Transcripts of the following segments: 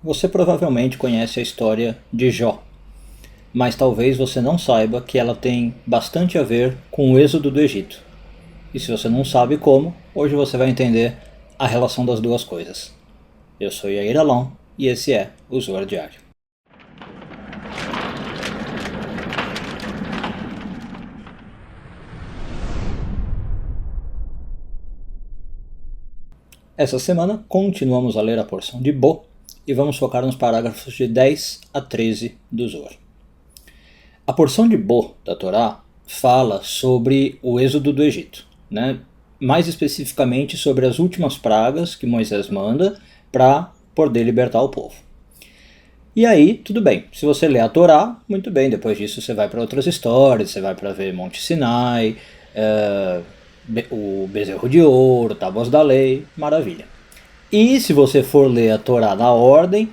Você provavelmente conhece a história de Jó, mas talvez você não saiba que ela tem bastante a ver com o êxodo do Egito. E se você não sabe como, hoje você vai entender a relação das duas coisas. Eu sou Yair Alon e esse é o Zoar Diário. Essa semana continuamos a ler a porção de Bo e vamos focar nos parágrafos de 10 a 13 do Zoar. A porção de Bo da Torá fala sobre o êxodo do Egito, né? Mais especificamente sobre as últimas pragas que Moisés manda para poder libertar o povo. E aí, tudo bem, se você lê a Torá, muito bem, depois disso você vai para outras histórias, você vai para ver Monte Sinai, o bezerro de ouro, tábuas da lei, maravilha. E se você for ler a Torá na ordem,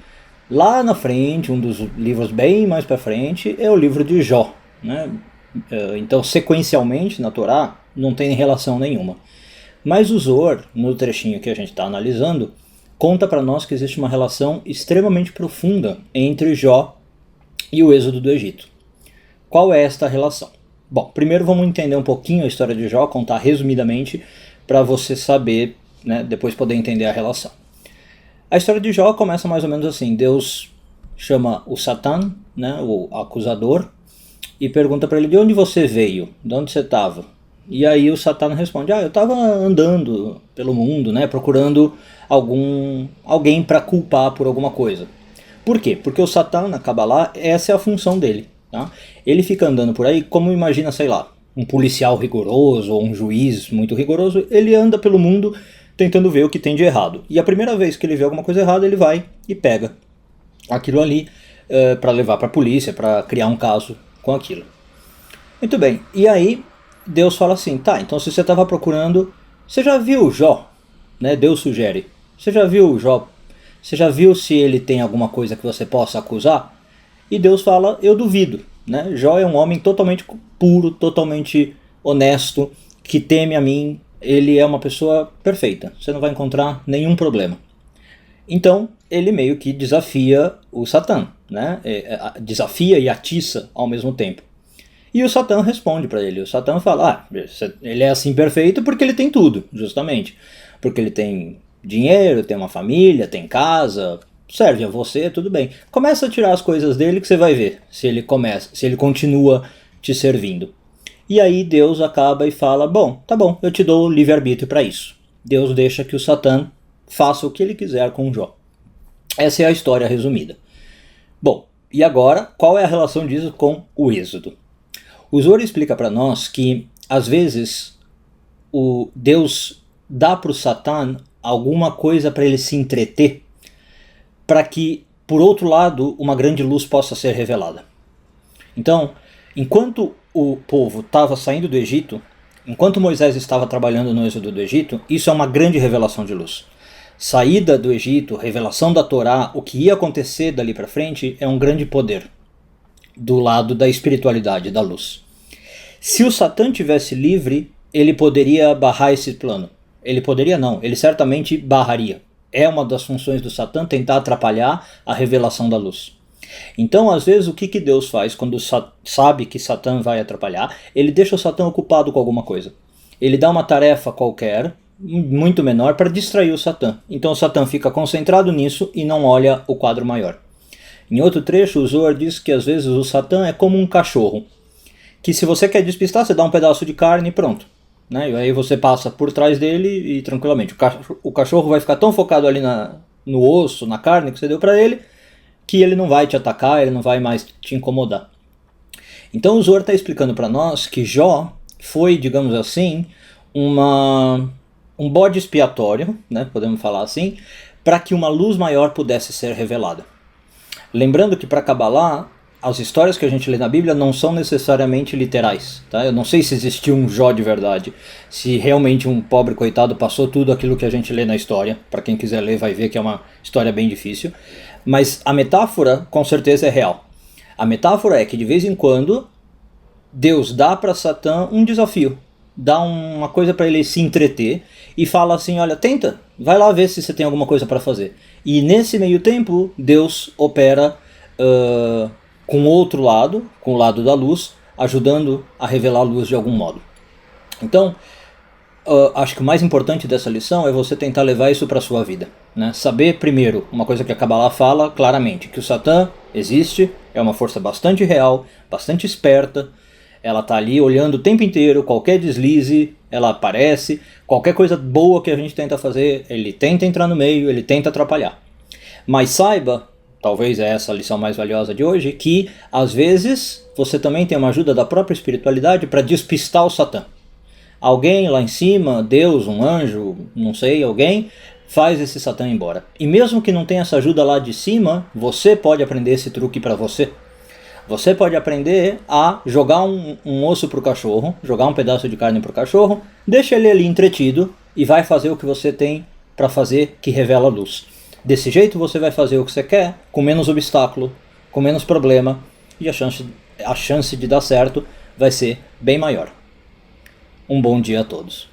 lá na frente, um dos livros bem mais para frente, é o livro de Jó, né? Então, sequencialmente na Torá, não tem relação nenhuma. Mas o Zohar, no trechinho que a gente está analisando, conta para nós que existe uma relação extremamente profunda entre Jó e o êxodo do Egito. Qual é esta relação? Bom, primeiro vamos entender um pouquinho a história de Jó, contar resumidamente, para você saber, né, depois poder entender a relação. A história de Jó começa mais ou menos assim: Deus chama o Satã, né, o acusador, e pergunta para ele: de onde você veio? De onde você estava? E aí o Satã responde: eu estava andando pelo mundo, né, procurando alguém para culpar por alguma coisa. Por quê? Porque o Satã, na Kabbalah, essa é a função dele. Tá? Ele fica andando por aí como, imagina, sei lá, um policial rigoroso ou um juiz muito rigoroso. Ele anda pelo mundo tentando ver o que tem de errado. E a primeira vez que ele vê alguma coisa errada, ele vai e pega aquilo ali para levar para a polícia, para criar um caso com aquilo. Muito bem, e aí Deus fala assim: tá, então se você estava procurando, você já viu Jó? Né? Deus sugere: você já viu Jó? Você já viu se ele tem alguma coisa que você possa acusar? E Deus fala: eu duvido. Né? Jó é um homem totalmente puro, totalmente honesto, que teme a mim. Ele é uma pessoa perfeita, você não vai encontrar nenhum problema. Então ele meio que desafia o Satã, né? Desafia e atiça ao mesmo tempo. E o Satã responde para ele. O Satã fala: ele é assim perfeito porque ele tem tudo, justamente. Porque ele tem dinheiro, tem uma família, tem casa, serve a você, tudo bem. Começa a tirar as coisas dele que você vai ver se ele continua te servindo. E aí Deus acaba e fala: bom, tá bom, eu te dou livre-arbítrio para isso. Deus deixa que o Satã faça o que ele quiser com Jó. Essa é a história resumida. Bom, e agora, qual é a relação disso com o êxodo? O Zohar explica para nós que, às vezes, o Deus dá para o Satã alguma coisa para ele se entreter, para que, por outro lado, uma grande luz possa ser revelada. Então, enquanto o povo estava saindo do Egito, enquanto Moisés estava trabalhando no êxodo do Egito, isso é uma grande revelação de luz. Saída do Egito, revelação da Torá, o que ia acontecer dali para frente é um grande poder do lado da espiritualidade, da luz. Se o Satã tivesse livre, ele poderia barrar esse plano. Ele poderia não, ele certamente barraria. É uma das funções do Satã tentar atrapalhar a revelação da luz. Então, às vezes, o que Deus faz quando sabe que Satã vai atrapalhar? Ele deixa o Satã ocupado com alguma coisa. Ele dá uma tarefa qualquer, muito menor, para distrair o Satã. Então o Satã fica concentrado nisso e não olha o quadro maior. Em outro trecho, o Zohar diz que às vezes o Satã é como um cachorro, que se você quer despistar, você dá um pedaço de carne e pronto. Né? E aí você passa por trás dele e tranquilamente. O cachorro vai ficar tão focado ali no osso, na carne que você deu para ele, que ele não vai te atacar, ele não vai mais te incomodar. Então o Zohar está explicando para nós que Jó foi, digamos assim, um bode expiatório, né, podemos falar assim, para que uma luz maior pudesse ser revelada. Lembrando que para Kabbalah, as histórias que a gente lê na Bíblia não são necessariamente literais. Tá? Eu não sei se existiu um Jó de verdade, se realmente um pobre coitado passou tudo aquilo que a gente lê na história. Para quem quiser ler vai ver que é uma história bem difícil. Mas a metáfora com certeza é real. A metáfora é que de vez em quando Deus dá para Satã um desafio. dá uma coisa para ele se entreter e fala assim, olha, tenta, vai lá ver se você tem alguma coisa para fazer. E nesse meio tempo, Deus opera com o outro lado, com o lado da luz, ajudando a revelar a luz de algum modo. Então, acho que o mais importante dessa lição é você tentar levar isso para a sua vida, né? Saber primeiro, uma coisa que a Kabbalah fala claramente, que o Satã existe, é uma força bastante real, bastante esperta, ela está ali olhando o tempo inteiro, qualquer deslize, ela aparece, qualquer coisa boa que a gente tenta fazer, ele tenta entrar no meio, ele tenta atrapalhar. Mas saiba, talvez é essa a lição mais valiosa de hoje, que às vezes você também tem uma ajuda da própria espiritualidade para despistar o Satã. Alguém lá em cima, Deus, um anjo, não sei, alguém, faz esse Satã embora. E mesmo que não tenha essa ajuda lá de cima, você pode aprender esse truque para você. Você pode aprender a jogar um osso pro cachorro, jogar um pedaço de carne pro cachorro, deixa ele ali entretido e vai fazer o que você tem para fazer que revela a luz. Desse jeito você vai fazer o que você quer, com menos obstáculo, com menos problema, e a chance de dar certo vai ser bem maior. Um bom dia a todos.